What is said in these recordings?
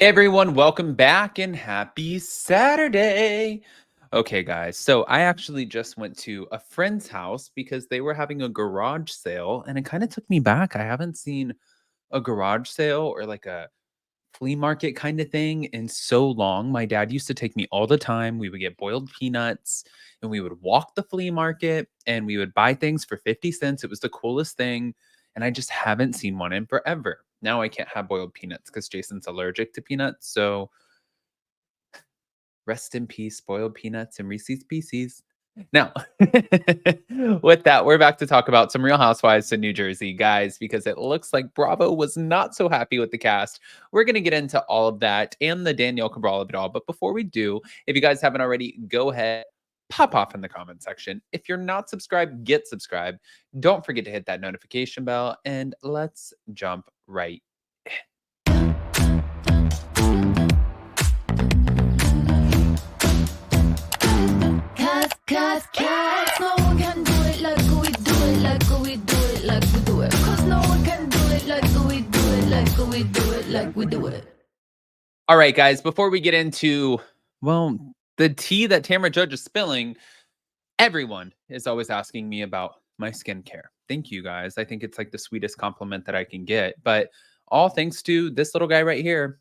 Everyone, welcome back and happy Saturday. Okay, guys, so I actually just went to a friend's house because they were having a garage sale, and it kind of took me back. I haven't seen a garage sale or like a flea market kind of thing in so long. My dad used to take me all the time. We would get boiled peanuts and we would walk the flea market and we would buy things for 50 cents. It was the coolest thing. And I just haven't seen one in forever. Now I can't have boiled peanuts because Jason's allergic to peanuts. So rest in peace, boiled peanuts and Reese's Pieces. Now, with that, we're back to talk about some Real Housewives in New Jersey, guys, because it looks like Bravo was not so happy with the cast. We're going to get into all of that and the Danielle Cabral of it all. But before we do, if you guys haven't already, go ahead, pop off in the comment section. If you're not subscribed, get subscribed. Don't forget to hit that notification bell, and let's jump right Cause no one can do it like we do it, like we do it, like we do it. Cause no one can do it like we do it, like we do it, like we do it. All right, guys, before we get into, well, the tea that Tamara Judge is spilling, everyone is always asking me about my skincare. Thank you, guys. I think it's like the sweetest compliment that I can get. But all thanks to this little guy right here,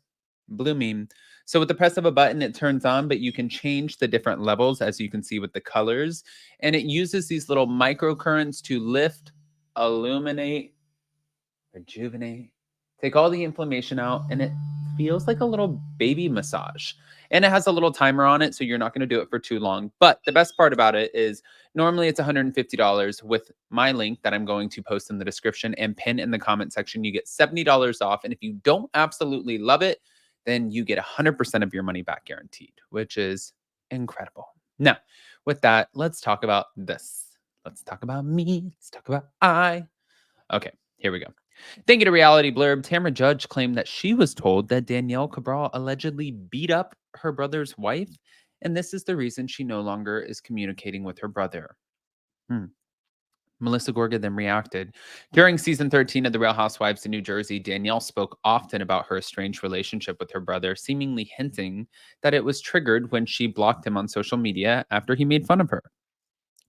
Blue Meme. So with the press of a button, it turns on, but you can change the different levels, as you can see with the colors. And it uses these little microcurrents to lift, illuminate, rejuvenate, take all the inflammation out, and it feels like a little baby massage. And it has a little timer on it, so you're not going to do it for too long. But the best part about it is normally it's $150. With my link that I'm going to post in the description and pin in the comment section, you get $70 off. And if you don't absolutely love it, then you get 100% of your money back guaranteed, which is incredible. Now, with that, let's talk about this. Let's talk about me. Let's talk about I. Okay, here we go. Thank you to Reality Blurb, Tamara Judge claimed that she was told that Danielle Cabral allegedly beat up her brother's wife, and this is the reason she no longer is communicating with her brother. Hmm. Melissa Gorga then reacted. During season 13 of The Real Housewives in New Jersey, Danielle spoke often about her estranged relationship with her brother, seemingly hinting that it was triggered when she blocked him on social media after he made fun of her.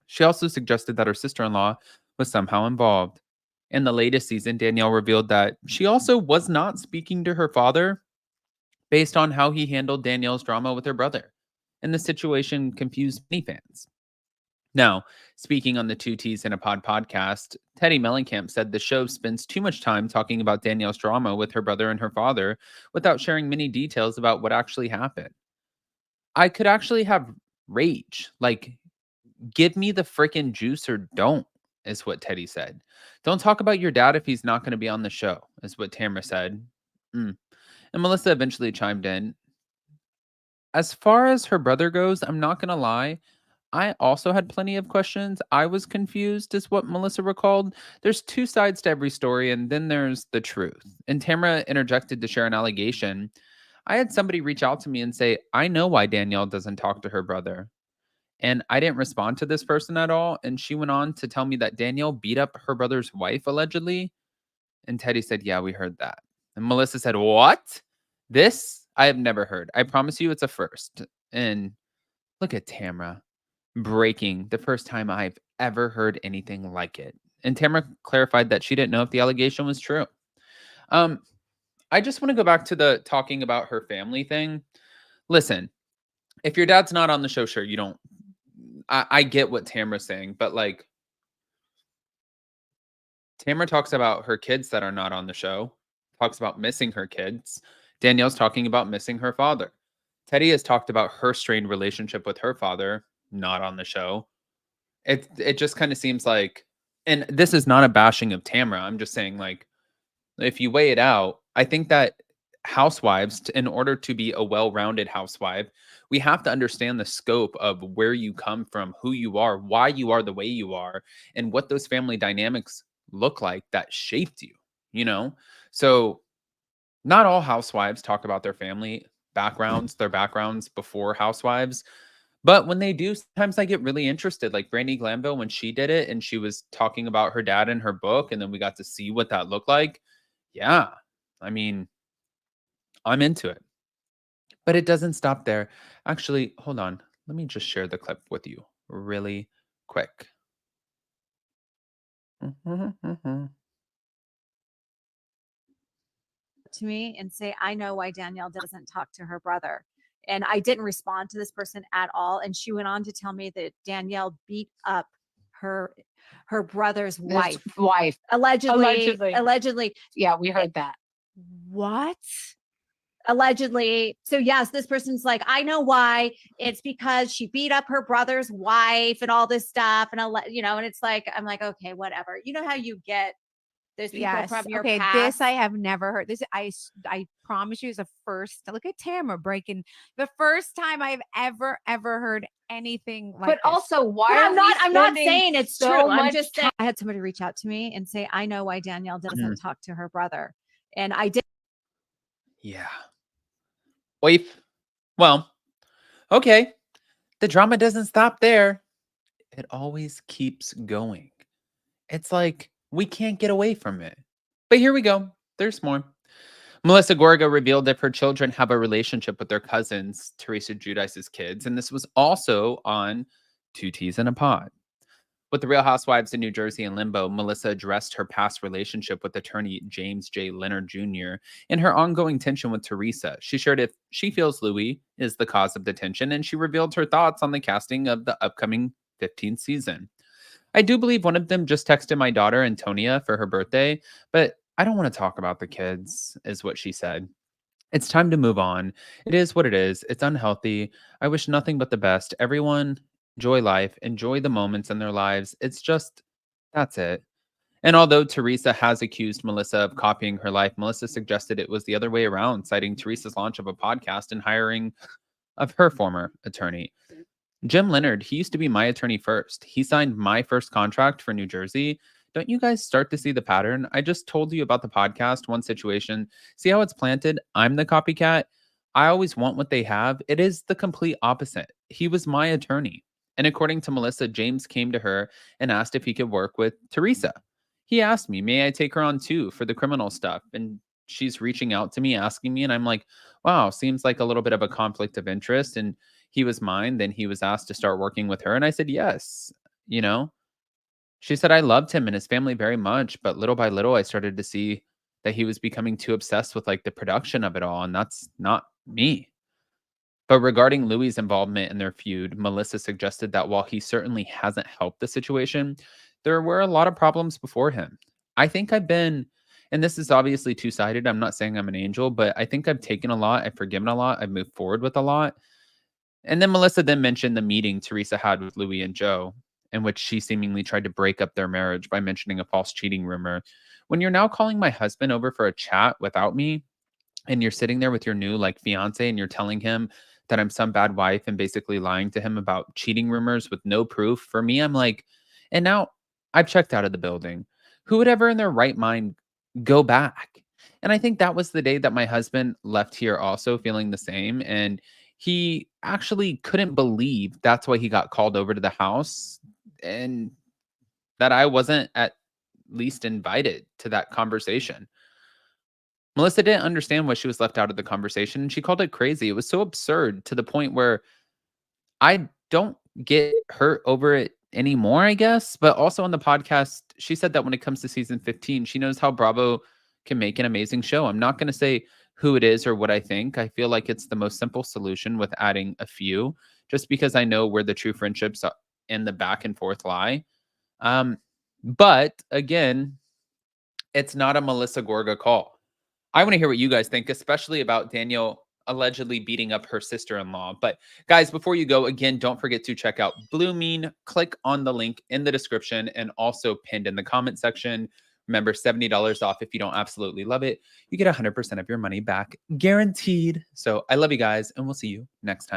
She also suggested that her sister in law was somehow involved. In the latest season, Danielle revealed that she also was not speaking to her father based on how he handled Danielle's drama with her brother. And the situation confused many fans. Now, speaking on the Two T's in a Pod podcast, Teddy Mellencamp said the show spends too much time talking about Danielle's drama with her brother and her father without sharing many details about what actually happened. I could actually have rage. Like, give me the freaking juice or don't, is what Teddy said. Don't talk about your dad if he's not going to be on the show, is what Tamara said. Mm. And Melissa eventually chimed in. As far as her brother goes, I'm not going to lie. I also had plenty of questions. I was confused, is what Melissa recalled. There's two sides to every story, and then there's the truth. And Tamara interjected to share an allegation. I had somebody reach out to me and say, I know why Danielle doesn't talk to her brother. And I didn't respond to this person at all. And she went on to tell me that Danielle beat up her brother's wife allegedly. And Teddy said, yeah, we heard that. And Melissa said, what? This I have never heard. I promise you it's a first. And look at Tamra breaking the first time I've ever heard anything like it. And Tamra clarified that she didn't know if the allegation was true. Um, I just want to go back to the talking about her family thing. Listen, if your dad's not on the show, sure, you don't. I get what Tamra's saying, but like Tamara talks about her kids that are not on the show, talks about missing her kids. Danielle's talking about missing her father. Teddy has talked about her strained relationship with her father, not on the show. It just kind of seems like, and this is not a bashing of Tamara. I'm just saying, like, if you weigh it out, I think that housewives, in order to be a well-rounded housewife, we have to understand the scope of where you come from, who you are, why you are the way you are, and what those family dynamics look like that shaped you, you know? So not all housewives talk about their family backgrounds, their backgrounds before housewives. But when they do, sometimes I get really interested. Like Brandy Glanville, when she did it and she was talking about her dad in her book, and then we got to see what that looked like. Yeah. I mean, I'm into it. But it doesn't stop there. Actually, hold on. Let me just share the clip with you really quick. To me and say, I know why Danielle doesn't talk to her brother. And I didn't respond to this person at all. And she went on to tell me that Danielle beat up her brother's wife. Allegedly. Yeah, we heard that. What? Allegedly. So yes, this person's like, I know why. It's because she beat up her brother's wife and all this stuff. And and it's like, I'm like, okay, whatever. You know how you get those people from your past? This I have never heard. This I promise you is the first. Look at Tamara breaking the first time I've ever heard anything like But this. also, why But are I'm not saying it's so true. I'm much just saying I had somebody reach out to me and say, I know why Danielle doesn't talk to her brother. And I did. Yeah. Wife. Well, okay. The drama doesn't stop there. It always keeps going. It's like we can't get away from it. But here we go. There's more. Melissa Gorga revealed if her children have a relationship with their cousins, Teresa Giudice's kids, and this was also on Two Teas in a Pod. With the Real Housewives in New Jersey in limbo, Melissa addressed her past relationship with attorney James J. Leonard Jr. and her ongoing tension with Teresa. She shared if she feels Louis is the cause of the tension, and she revealed her thoughts on the casting of the upcoming 15th season. I do believe one of them just texted my daughter, Antonia, for her birthday, but I don't want to talk about the kids, is what she said. It's time to move on. It is what it is. It's unhealthy. I wish nothing but the best. Everyone, enjoy life, enjoy the moments in their lives. It's just, that's it. And although Teresa has accused Melissa of copying her life, Melissa suggested it was the other way around, citing Teresa's launch of a podcast and hiring of her former attorney. Jim Leonard, he used to be my attorney first. He signed my first contract for New Jersey. Don't you guys start to see the pattern? I just told you about the podcast, one situation. See how it's planted? I'm the copycat. I always want what they have. It is the complete opposite. He was my attorney. And according to Melissa, James came to her and asked if he could work with Teresa. He asked me, may I take her on too for the criminal stuff? And she's reaching out to me, asking me, and I'm like, wow, seems like a little bit of a conflict of interest. And he was mine. Then he was asked to start working with her. And I said, yes. You know, she said, I loved him and his family very much. But little by little, I started to see that he was becoming too obsessed with like the production of it all. And that's not me. But regarding Louis' involvement in their feud, Melissa suggested that while he certainly hasn't helped the situation, there were a lot of problems before him. I think I've been, and this is obviously two-sided. I'm not saying I'm an angel, but I think I've taken a lot. I've forgiven a lot. I've moved forward with a lot. And then Melissa then mentioned the meeting Teresa had with Louis and Joe, in which she seemingly tried to break up their marriage by mentioning a false cheating rumor. When you're now calling my husband over for a chat without me, and you're sitting there with your new like fiance and you're telling him that I'm some bad wife and basically lying to him about cheating rumors with no proof. For me, I'm like, and now I've checked out of the building. Who would ever in their right mind go back? And I think that was the day that my husband left here also feeling the same. And he actually couldn't believe that's why he got called over to the house and that I wasn't at least invited to that conversation. Melissa didn't understand why she was left out of the conversation, and she called it crazy. It was so absurd to the point where I don't get hurt over it anymore, I guess. But also on the podcast, she said that when it comes to season 15, she knows how Bravo can make an amazing show. I'm not going to say who it is or what I think. I feel like it's the most simple solution with adding a few, just because I know where the true friendships and the back and forth lie. But again, it's not a Melissa Gorga call. I want to hear what you guys think, especially about Danielle allegedly beating up her sister-in-law. But guys, before you go, again, don't forget to check out Blue Mean. Click on the link in the description and also pinned in the comment section. Remember, $70 off if you don't absolutely love it. You get 100% of your money back, guaranteed. So I love you guys, and we'll see you next time.